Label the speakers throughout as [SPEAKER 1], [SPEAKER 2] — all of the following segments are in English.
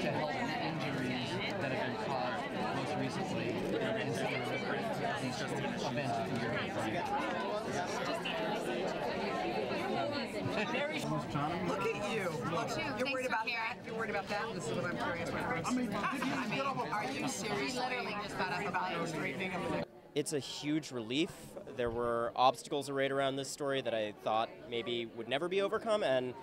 [SPEAKER 1] to help with injuries that have been caused most recently in some of the events of the year.
[SPEAKER 2] Look at you. You're worried about that? You're worried about that? This is what I'm curious about. Are you serious? Literally just got up about straightening them.
[SPEAKER 3] It's a huge relief. There were obstacles right around this story that I thought maybe would never be overcome, and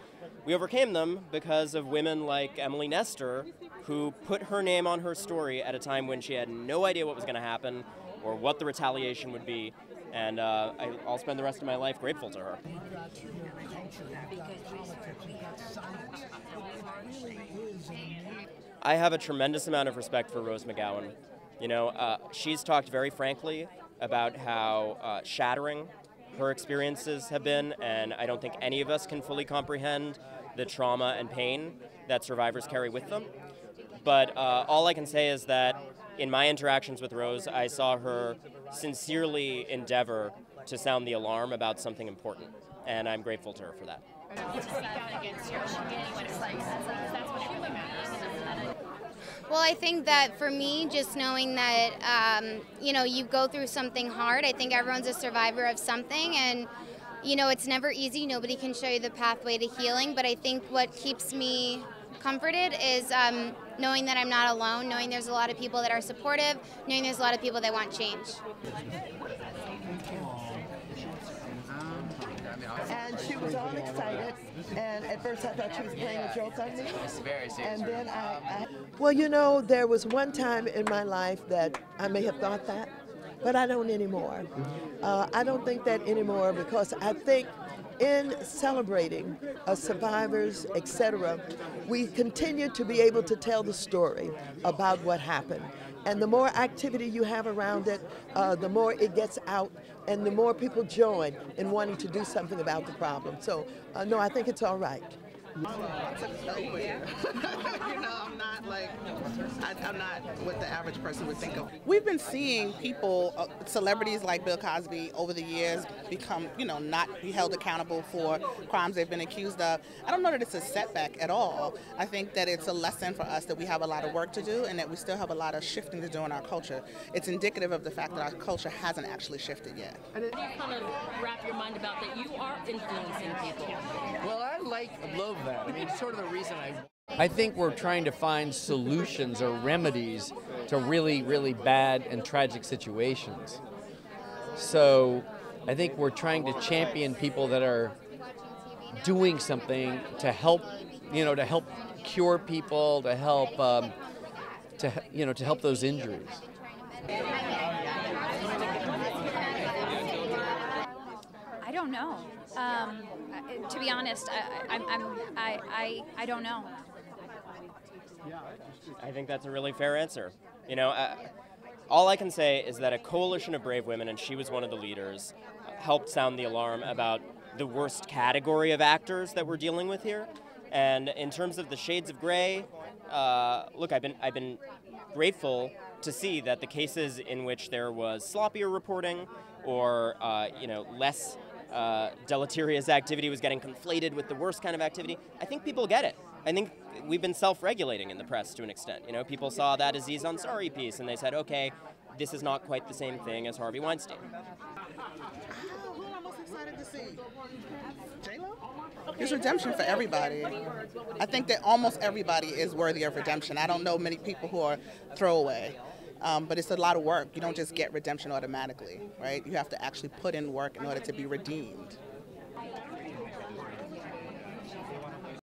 [SPEAKER 3] we overcame them because of women like Emily Nestor, who put her name on her story at a time when she had no idea what was going to happen or what the retaliation would be, and I'll spend the rest of my life grateful to her. I have a tremendous amount of respect for Rose McGowan. You know, she's talked very frankly about how shattering her experiences have been, and I don't think any of us can fully comprehend the trauma and pain that survivors carry with them. But all I can say is that in my interactions with Rose, I saw her sincerely endeavor to sound the alarm about something important, and I'm grateful to her for that.
[SPEAKER 4] Well, I think that for me, just knowing that, you know, you go through something hard, I think everyone's a survivor of something, and, you know, it's never easy. Nobody can show you the pathway to healing, but I think what keeps me comforted is knowing that I'm not alone, knowing there's a lot of people that are supportive, knowing there's a lot of people that want change.
[SPEAKER 5] And she was all excited, and at first I thought she was playing a joke on me.
[SPEAKER 1] It's very serious.
[SPEAKER 5] And then well, you know, there was one time in my life that I may have thought that, but I don't anymore. I don't think that anymore because I think in celebrating survivors, etc., we continue to be able to tell the story about what happened. And the more activity you have around it, the more it gets out, and the more people join in wanting to do something about the problem. So, no, I think it's all right.
[SPEAKER 2] You know, I'm not like, I'm not what the average person would think of.
[SPEAKER 6] We've been seeing people, celebrities like Bill Cosby over the years become, you know, not be held accountable for crimes they've been accused of. I don't know that it's a setback at all. I think that it's a lesson for us that we have a lot of work to do and that we still have a lot of shifting to do in our culture. It's indicative of the fact that our culture hasn't actually shifted yet.
[SPEAKER 7] How do you kind of wrap your mind about that you are influencing people?
[SPEAKER 1] Well, I love that. I mean, it's sort of the reason I think we're trying to find solutions or remedies to really, really bad and tragic situations. So I think we're trying to champion people that are doing something to help, you know, to help cure people, to help, to help those injuries.
[SPEAKER 8] I don't know. To be honest, I don't know.
[SPEAKER 3] I think that's a really fair answer. You know, all I can say is that a coalition of brave women, and she was one of the leaders, helped sound the alarm about the worst category of actors that we're dealing with here. And in terms of the shades of gray, look, I've been grateful to see that the cases in which there was sloppier reporting or less deleterious activity was getting conflated with the worst kind of activity. I think people get it. I think we've been self-regulating in the press to an extent. You know, people saw that Aziz Ansari piece and they said, okay, this is not quite the same thing as Harvey Weinstein.
[SPEAKER 6] Who am I most excited to see? J-Lo? There's redemption for everybody. I think that almost everybody is worthy of redemption. I don't know many people who are throwaway. But it's a lot of work. You don't just get redemption automatically, right? You have to actually put in work in order to be redeemed.